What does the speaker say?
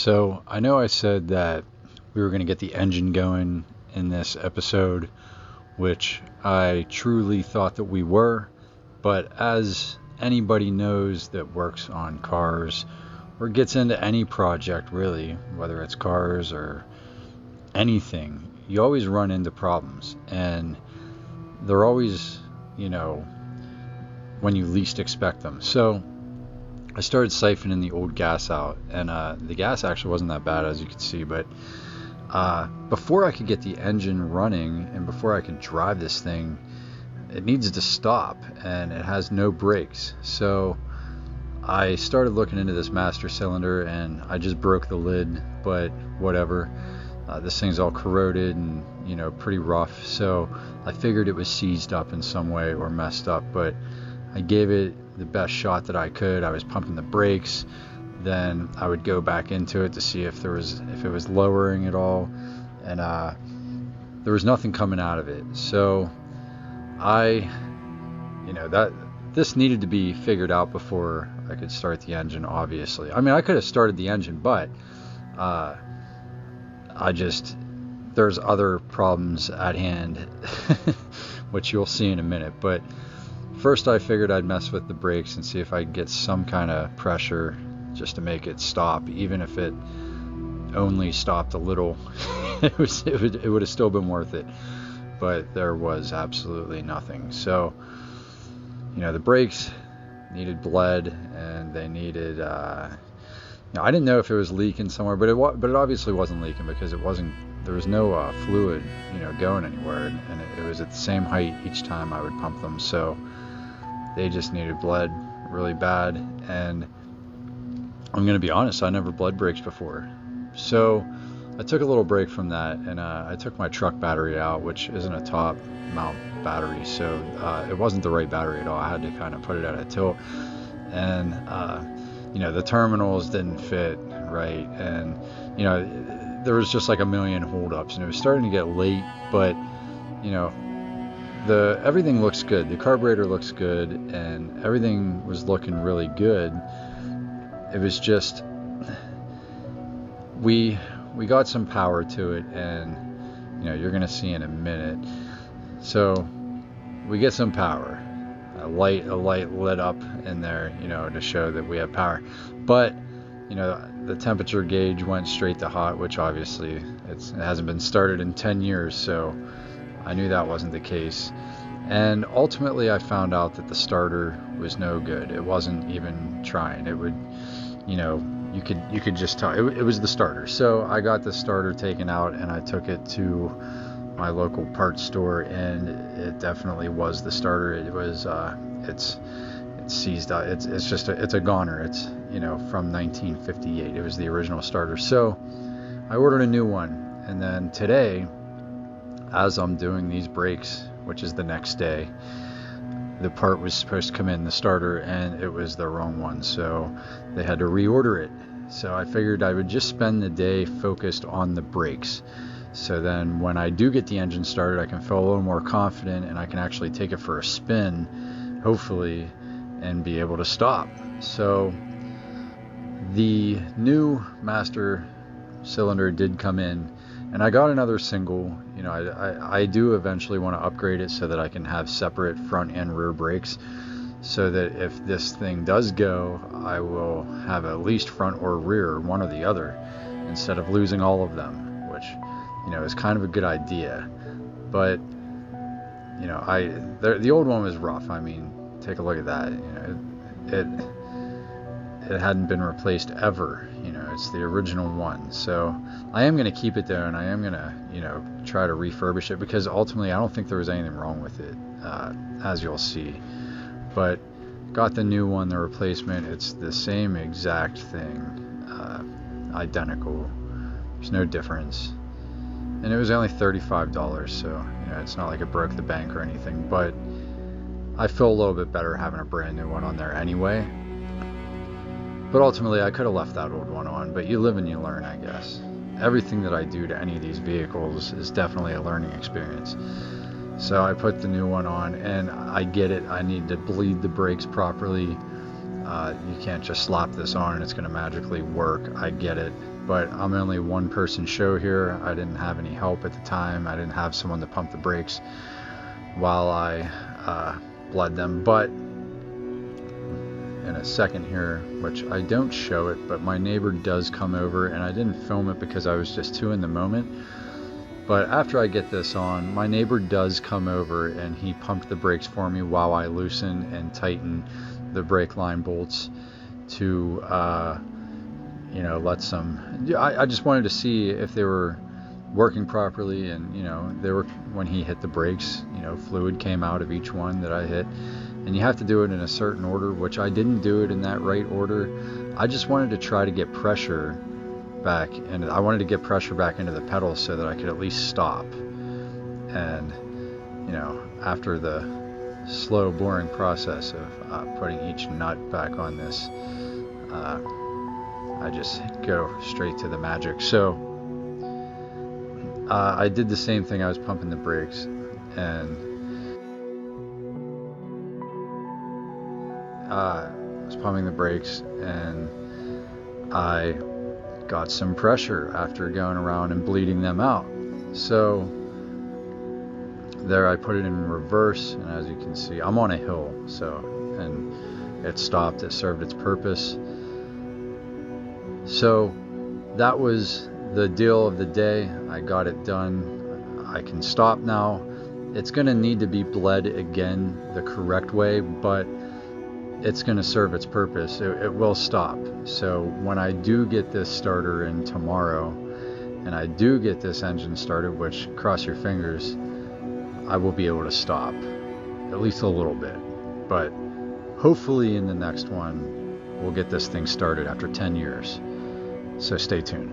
So I know I said that we were going to get the engine going in this episode, which I truly thought that we were, but as anybody knows that works on cars or gets into any project really, whether it's cars or anything, you always run into problems, and they're always, when you least expect them. So I started siphoning the old gas out, and the gas actually wasn't that bad, as you can see, but before I could get the engine running and before I could drive this thing, it needs to stop, and it has no brakes. So I started looking into this master cylinder, and I just broke the lid, but whatever. This thing's all corroded and pretty rough, so I figured it was seized up in some way or messed up, but I gave it the best shot that I could. I was pumping the brakes, then I would go back into it to see if it was lowering at all, and there was nothing coming out of it. So this needed to be figured out before I could start the engine, obviously. I mean, I could have started the engine, but there's other problems at hand, which you'll see in a minute. But first I figured I'd mess with the brakes and see if I could get some kind of pressure just to make it stop, even if it only stopped a little. it would have still been worth it, but there was absolutely nothing. So the brakes needed bled, and they needed I didn't know if it was leaking somewhere, but it obviously wasn't leaking, because there was no fluid going anywhere, and it was at the same height each time I would pump them. So they just needed bled really bad, and I'm going to be honest, I never bled brakes before. So I took a little break from that, and I took my truck battery out, which isn't a top mount battery, so it wasn't the right battery at all. I had to kind of put it at a tilt, and the terminals didn't fit right, and there was just like a million holdups, and it was starting to get late, but everything looks good. The carburetor looks good, and everything was looking really good. It was just we got some power to it, and you're gonna see in a minute. So we get some power. A light lit up in there, to show that we have power. But the temperature gauge went straight to hot, which obviously it hasn't been started in 10 years, so I knew that wasn't the case. And ultimately I found out that the starter was no good. It wasn't even trying. It would, you could just tell it was the starter. So I got the starter taken out, and I took it to my local parts store, and it definitely was the starter. It was it's seized up. It's a goner. It's from 1958. It was the original starter. So I ordered a new one, and then today, as I'm doing these brakes, which is the next day, the part was supposed to come in, the starter, and it was the wrong one, so they had to reorder it. So I figured I would just spend the day focused on the brakes, so then when I do get the engine started, I can feel a little more confident, and I can actually take it for a spin, hopefully, and be able to stop. So the new master cylinder did come in, and I got another single. I do eventually want to upgrade it so that I can have separate front and rear brakes, so that if this thing does go, I will have at least front or rear, one or the other, instead of losing all of them, which is kind of a good idea. But the old one was rough. I mean, take a look at that. It hadn't been replaced ever. It's the original one. So I am going to keep it there, and I am going to try to refurbish it, because ultimately I don't think there was anything wrong with it, as you'll see. But got the new one, the replacement. It's the same exact thing, identical. There's no difference, and it was only $35, so it's not like it broke the bank or anything. But I feel a little bit better having a brand new one on there anyway. But ultimately I could have left that old one on, but you live and you learn, I guess. Everything that I do to any of these vehicles is definitely a learning experience. So I put the new one on, and I get it. I need to bleed the brakes properly. You can't just slap this on and it's going to magically work. I get it. but I'm only one person show here. I didn't have any help at the time. I didn't have someone to pump the brakes while I bled them. But in a second here, which I don't show it, but my neighbor does come over, and I didn't film it because I was just too in the moment. But after I get this on, my neighbor does come over and he pumped the brakes for me while I loosen and tighten the brake line bolts to let some. I just wanted to see if they were working properly, and they were. When he hit the brakes, fluid came out of each one that I hit, and you have to do it in a certain order, which I didn't do it in that right order. I just wanted to try to get pressure back, and I wanted to get pressure back into the pedals so that I could at least stop. And after the slow, boring process of putting each nut back on this, I just go straight to the magic. So I did the same thing. I was pumping the brakes, and I got some pressure after going around and bleeding them out. So there I put it in reverse, and as you can see, I'm on a hill, and it stopped. It served its purpose. So that was the deal of the day. I got it done. I can stop now. It's going to need to be bled again the correct way, but it's going to serve its purpose. It will stop. So when I do get this starter in tomorrow, and I do get this engine started, which, cross your fingers, I will be able to stop, at least a little bit. But hopefully in the next one, we'll get this thing started after 10 years. So stay tuned.